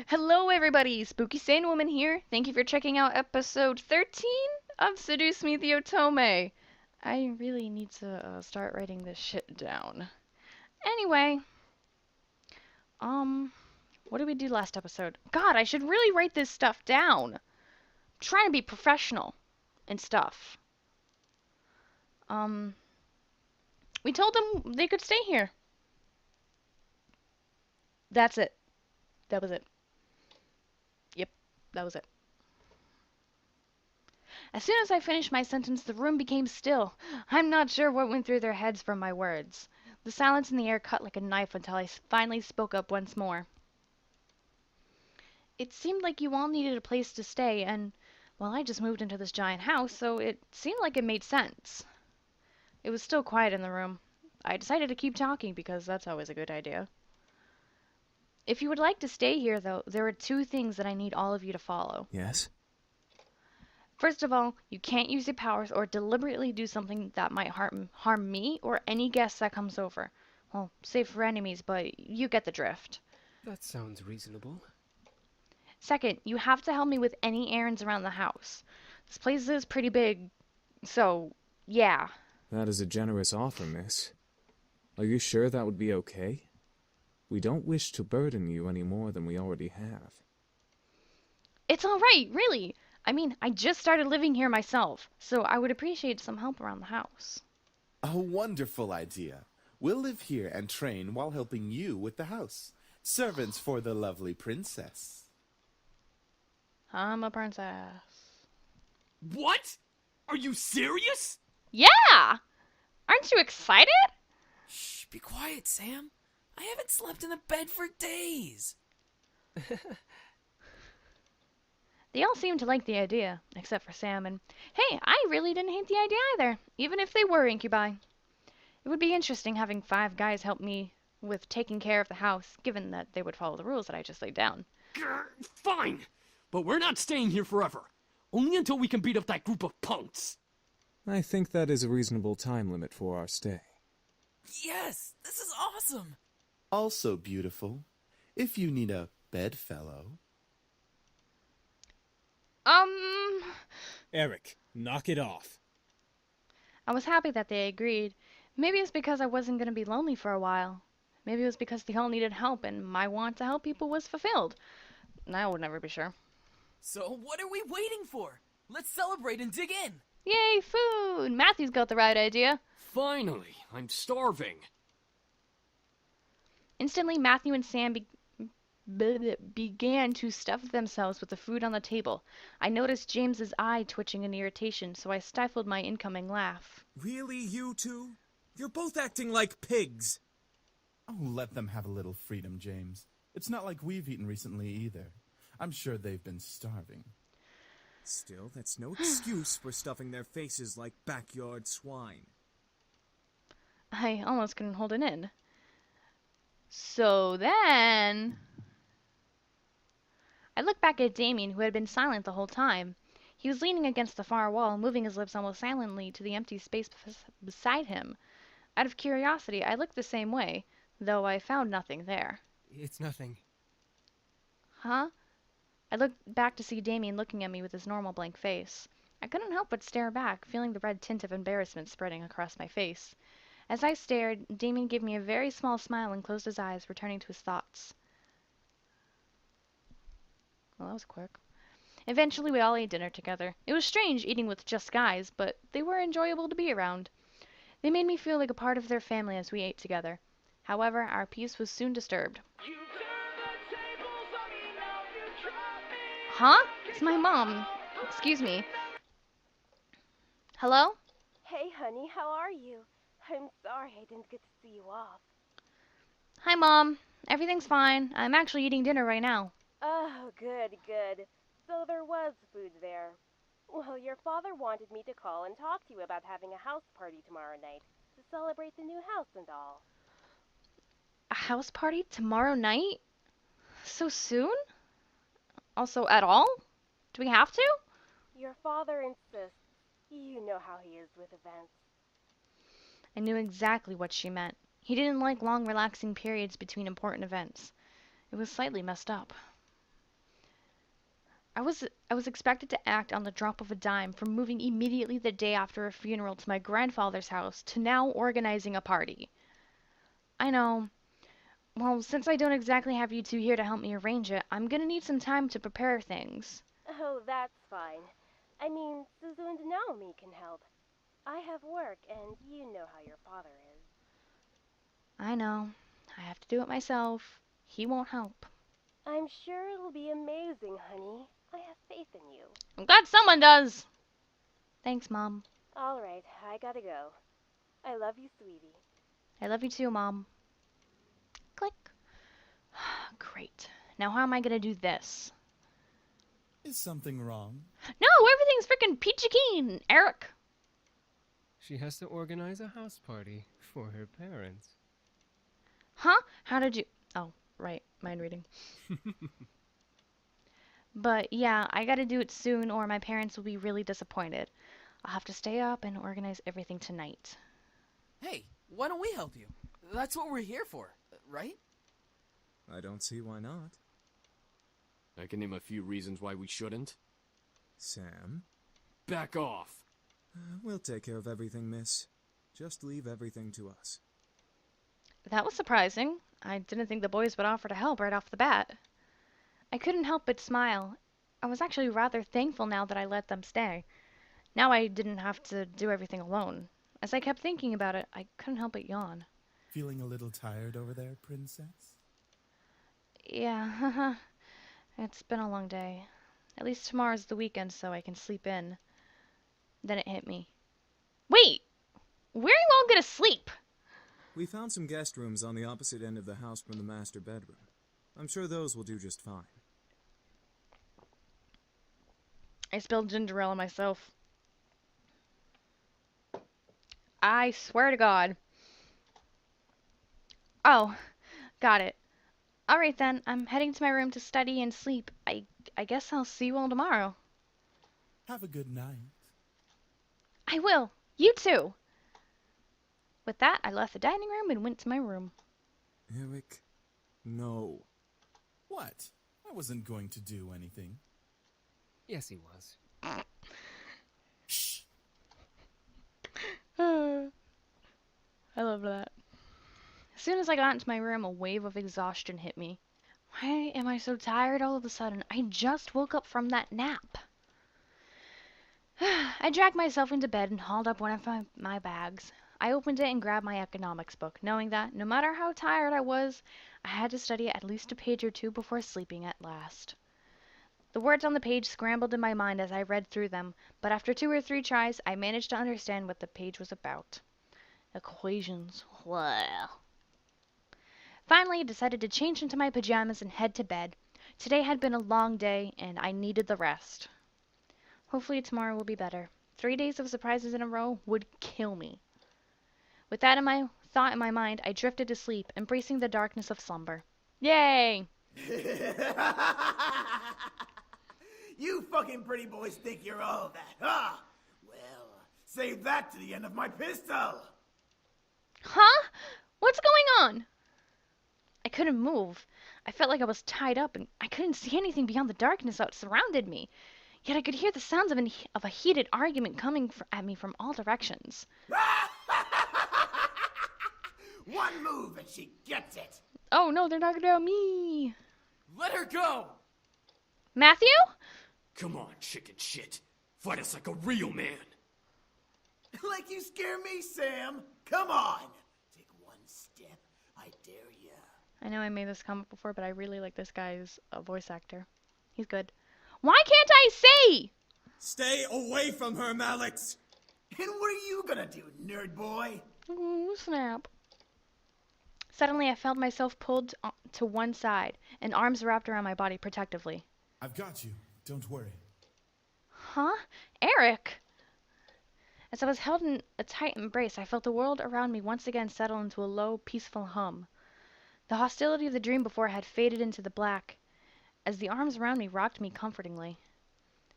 Hello, everybody! Spooky Sane Woman here. Thank you for checking out episode 13 of Seduce Me the Otome. I really need to start writing this shit down. Anyway, what did we do last episode? God, I should really write this stuff down. I'm trying to be professional and stuff. Um, we told them they could stay here. That's it. That was it. Yep, that was it. As soon as I finished my sentence, the room became still. I'm not sure what went through their heads from my words. The silence in the air cut like a knife until I finally spoke up once more. It seemed like you all needed a place to stay, and, well, I just moved into this giant house, so it seemed like it made sense. It was still quiet in the room. I decided to keep talking because that's always a good idea. If you would like to stay here, though, there are two things that I need all of you to follow. Yes? First of all, you can't use your powers or deliberately do something that might harm me or any guest that comes over. Well, save for enemies, but you get the drift. That sounds reasonable. Second, you have to help me with any errands around the house. This place is pretty big, so yeah. That is a generous offer, miss. Are you sure that would be okay? We don't wish to burden you any more than we already have. It's all right, really. I mean, I just started living here myself, so I would appreciate some help around the house. A wonderful idea. We'll live here and train while helping you with the house. Servants for the lovely princess. I'm a princess. What? Are you serious? Yeah! Aren't you excited? Shh, be quiet, Sam. I haven't slept in a bed for days. They all seemed to like the idea, except for Sam, and hey, I really didn't hate the idea either, even if they were incubi. It would be interesting having 5 guys help me with taking care of the house, given that they would follow the rules that I just laid down. Grr, fine, but we're not staying here forever. Only until we can beat up that group of punks. I think that is a reasonable time limit for our stay. Yes, this is awesome. Also beautiful. If you need a bedfellow. Eric, knock it off. I was happy that they agreed. Maybe it's because I wasn't going to be lonely for a while. Maybe it was because they all needed help and my want to help people was fulfilled. I would never be sure. So what are we waiting for? Let's celebrate and dig in. Yay, food! Matthew's got the right idea. Finally, I'm starving. Instantly, Matthew and Sam began to stuff themselves with the food on the table. I noticed James's eye twitching in irritation, so I stifled my incoming laugh. Really, you two? You're both acting like pigs. Oh, let them have a little freedom, James. It's not like we've eaten recently either. I'm sure they've been starving. Still, that's no excuse for stuffing their faces like backyard swine. I almost couldn't hold it in. So then I looked back at Damien, who had been silent the whole time. He was leaning against the far wall, moving his lips almost silently to the empty space beside him. Out of curiosity, I looked the same way, though I found nothing there. It's nothing. Huh? I looked back to see Damien looking at me with his normal blank face. I couldn't help but stare back, feeling the red tint of embarrassment spreading across my face. As I stared, Damien gave me a very small smile and closed his eyes, returning to his thoughts. Well, that was quick. Eventually, we all ate dinner together. It was strange eating with just guys, but they were enjoyable to be around. They made me feel like a part of their family as we ate together. However, our peace was soon disturbed. Huh? It's my mom. Excuse me. Hello? Hey, honey, how are you? I'm sorry I didn't get to see you off. Hi, Mom. Everything's fine. I'm actually eating dinner right now. Oh, good, good. So there was food there. Well, your father wanted me to call and talk to you about having a house party tomorrow night to celebrate the new house and all. A house party tomorrow night? So soon? Also, at all? Do we have to? Your father insists. You know how he is with events. I knew exactly what she meant. He didn't like long, relaxing periods between important events. It was slightly messed up. I was expected to act on the drop of a dime, from moving immediately the day after a funeral to my grandfather's house to now organizing a party. I know. Well, since I don't exactly have you two here to help me arrange it, I'm gonna need some time to prepare things. Oh, that's fine. I mean, Suzu and Naomi can help. I have work, and you know how your father is. I know. I have to do it myself. He won't help. I'm sure it'll be amazing, honey. I have faith in you. I'm glad someone does. Thanks, Mom. All right, I gotta go. I love you, sweetie. I love you too, Mom. Click. Great. Now how am I gonna do this? Is something wrong? No, everything's freaking peachy keen, Eric. She has to organize a house party for her parents. Huh? How did you... Oh, right. Mind reading. But yeah, I gotta do it soon or my parents will be really disappointed. I'll have to stay up and organize everything tonight. Hey, why don't we help you? That's what we're here for, right? I don't see why not. I can name a few reasons why we shouldn't. Sam? Back off. We'll take care of everything, miss. Just leave everything to us. That was surprising. I didn't think the boys would offer to help right off the bat. I couldn't help but smile. I was actually rather thankful now that I let them stay. Now I didn't have to do everything alone. As I kept thinking about it, I couldn't help but yawn. Feeling a little tired over there, princess? Yeah, it's been a long day. At least tomorrow's the weekend so I can sleep in. Then it hit me. Wait! Where are you all gonna sleep? We found some guest rooms on the opposite end of the house from the master bedroom. I'm sure those will do just fine. I spilled ginger ale on myself. I swear to God. Oh, got it. Alright then, I'm heading to my room to study and sleep. I guess I'll see you all tomorrow. Have a good night. I will. You too. With that, I left the dining room and went to my room. Eric, no. What? I wasn't going to do anything. Yes, he was. Shh. I love that. As soon as I got into my room, a wave of exhaustion hit me. Why am I so tired all of a sudden? I just woke up from that nap. I dragged myself into bed and hauled up one of my bags. I opened it and grabbed my economics book, knowing that, no matter how tired I was, I had to study at least a page or two before sleeping at last. The words on the page scrambled in my mind as I read through them, but after 2 or 3 tries, I managed to understand what the page was about. Equations. Well. Finally, I decided to change into my pajamas and head to bed. Today had been a long day, and I needed the rest. Hopefully tomorrow will be better. 3 days of surprises in a row would kill me. With that thought in my mind, I drifted to sleep, embracing the darkness of slumber. Yay! You fucking pretty boys think you're all that, huh? Well, save that to the end of my pistol. Huh? What's going on? I couldn't move. I felt like I was tied up, and I couldn't see anything beyond the darkness that surrounded me. Yet I could hear the sounds of a heated argument coming at me from all directions. One move and she gets it. Oh no, they're talking about me. Let her go! Matthew? Come on, chicken shit. Fight us like a real man. Like you scare me, Sam. Come on. Take one step. I dare ya. I know I made this comment before, but I really like this guy's voice actor. He's good. Why can't I see? Stay away from her, Malix! And what are you gonna do, nerd boy? Ooh, snap. Suddenly, I felt myself pulled to one side, and arms wrapped around my body protectively. I've got you. Don't worry. Huh? Eric! As I was held in a tight embrace, I felt the world around me once again settle into a low, peaceful hum. The hostility of the dream before had faded into the black, as the arms around me rocked me comfortingly.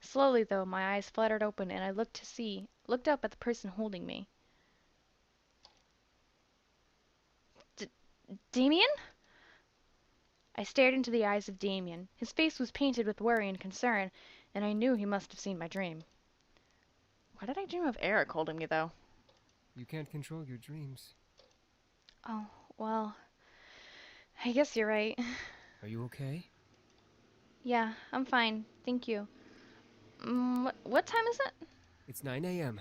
Slowly, though, my eyes fluttered open, and I looked up at the person holding me. Damien? I stared into the eyes of Damien. His face was painted with worry and concern, and I knew he must have seen my dream. Why did I dream of Eric holding me, though? You can't control your dreams. Oh, well, I guess you're right. Are you okay? Yeah, I'm fine. Thank you. What time is it? It's 9 a.m.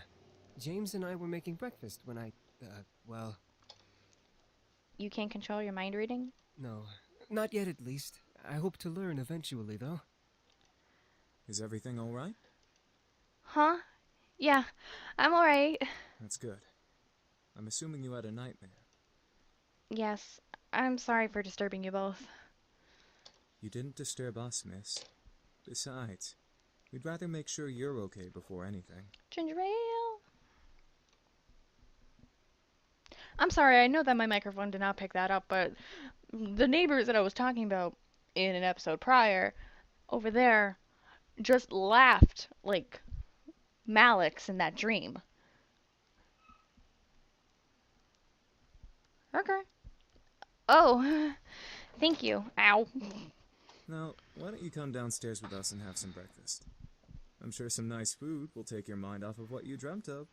James and I were making breakfast when well... You can't control your mind reading? No, not yet at least. I hope to learn eventually, though. Is everything all right? Huh? Yeah, I'm alright. That's good. I'm assuming you had a nightmare. Yes, I'm sorry for disturbing you both. You didn't disturb us, miss. Besides, we'd rather make sure you're okay before anything. Ginger ale. I'm sorry, I know that my microphone did not pick that up, but the neighbors that I was talking about in an episode prior, over there, just laughed like Malex in that dream. Okay. Oh, thank you. Ow. Now, why don't you come downstairs with us and have some breakfast? I'm sure some nice food will take your mind off of what you dreamt of.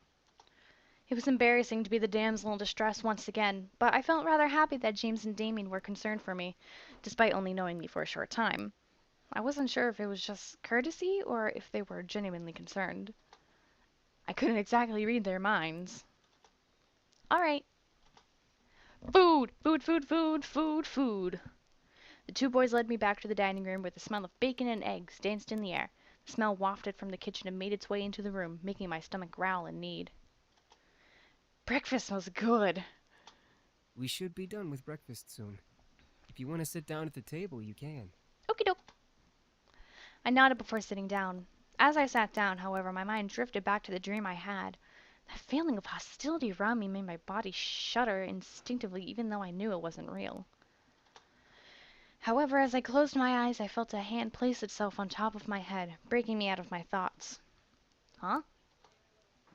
It was embarrassing to be the damsel in distress once again, but I felt rather happy that James and Damien were concerned for me, despite only knowing me for a short time. I wasn't sure if it was just courtesy or if they were genuinely concerned. I couldn't exactly read their minds. Alright. Food! Food, food, food, food, food. The two boys led me back to the dining room where the smell of bacon and eggs danced in the air. The smell wafted from the kitchen and made its way into the room, making my stomach growl in need. Breakfast was good. We should be done with breakfast soon. If you want to sit down at the table, you can. Okie doke. I nodded before sitting down. As I sat down, however, my mind drifted back to the dream I had. That feeling of hostility around me made my body shudder instinctively, even though I knew it wasn't real. However, as I closed my eyes, I felt a hand place itself on top of my head, breaking me out of my thoughts. Huh?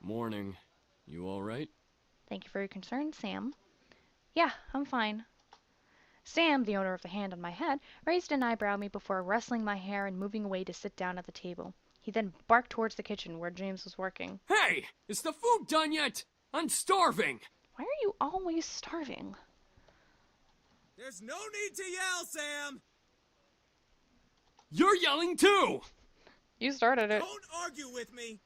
Morning. You alright? Thank you for your concern, Sam. Yeah, I'm fine. Sam, the owner of the hand on my head, raised an eyebrow at me before rustling my hair and moving away to sit down at the table. He then barked towards the kitchen where James was working. Hey! Is the food done yet? I'm starving! Why are you always starving? There's no need to yell, Sam! You're yelling too! You started it. Don't argue with me!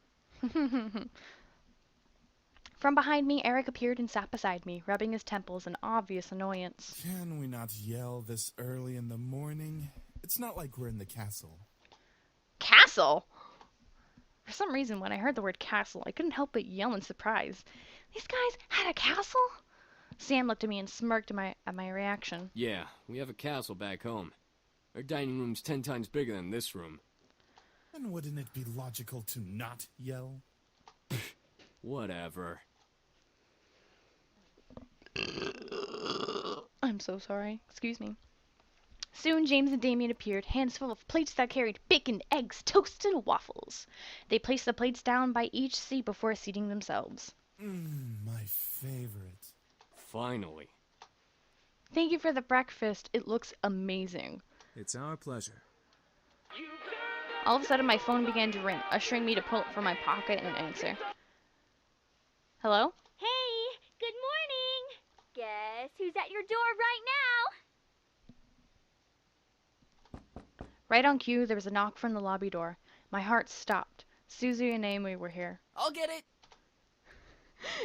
From behind me, Eric appeared and sat beside me, rubbing his temples in obvious annoyance. Can we not yell this early in the morning? It's not like we're in the castle. Castle? For some reason, when I heard the word castle, I couldn't help but yell in surprise. These guys had a castle? Sam looked at me and smirked at my reaction. Yeah, we have a castle back home. Our dining room's 10 times bigger than this room. And wouldn't it be logical to not yell? Whatever. I'm so sorry. Excuse me. Soon James and Damien appeared, hands full of plates that carried bacon, eggs, toast, and waffles. They placed the plates down by each seat before seating themselves. My favorite. Finally. Thank you for the breakfast. It looks amazing. It's our pleasure. All of a sudden, my phone began to ring, ushering me to pull it from my pocket and answer. Hello? Hey, good morning. Guess who's at your door right now? Right on cue, there was a knock from the lobby door. My heart stopped. Susie and Amy were here. I'll get it.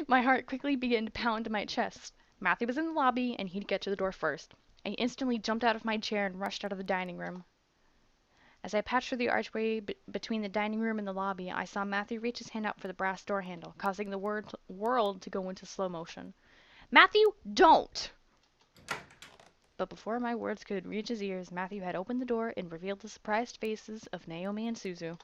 My heart quickly began to pound in my chest. Matthew was in the lobby, and he'd get to the door first. I instantly jumped out of my chair and rushed out of the dining room. As I passed through the archway between the dining room and the lobby, I saw Matthew reach his hand out for the brass door handle, causing the world to go into slow motion. Matthew, don't! But before my words could reach his ears, Matthew had opened the door and revealed the surprised faces of Naomi and Suzu.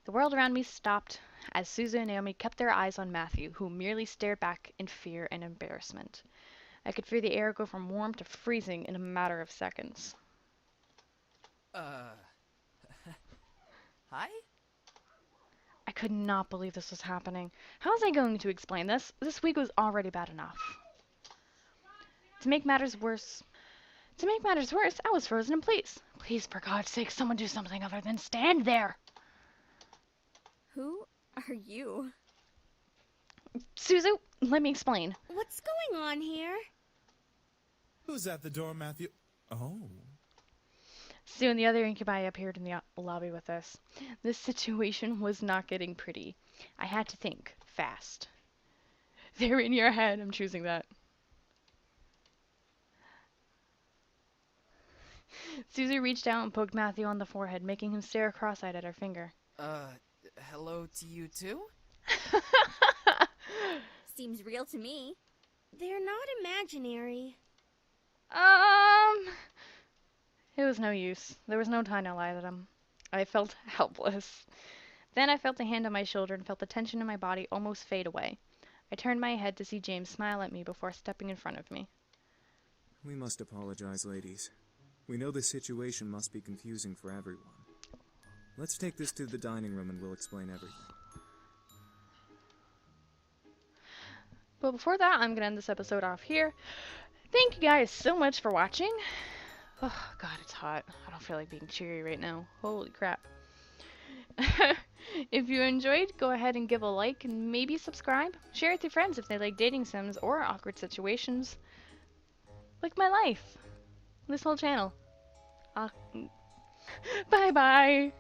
The world around me stopped as Suzu and Naomi kept their eyes on Matthew, who merely stared back in fear and embarrassment. I could feel the air go from warm to freezing in a matter of seconds. Hi? I could not believe this was happening. How was I going to explain this? This week was already bad enough. To make matters worse, I was frozen in place. Please, for God's sake, someone do something other than stand there. Who are you? Suzu, let me explain. What's going on here? Who's at the door, Matthew? Oh. Soon the other incubi appeared in the lobby with us. This situation was not getting pretty. I had to think fast. They're in your head. I'm choosing that. Susie reached out and poked Matthew on the forehead, making him stare cross-eyed at her finger. Hello to you too? Seems real to me. They're not imaginary. It was no use. There was no time to lie to them. I felt helpless. Then I felt a hand on my shoulder and felt the tension in my body almost fade away. I turned my head to see James smile at me before stepping in front of me. We must apologize, ladies. We know the situation must be confusing for everyone. Let's take this to the dining room and we'll explain everything. But before that, I'm going to end this episode off here. Thank you guys so much for watching. Oh, God, it's hot. I don't feel like being cheery right now. Holy crap. If you enjoyed, go ahead and give a like and maybe subscribe. Share it with your friends if they like dating sims or awkward situations. Like my life. This whole channel. Bye-bye.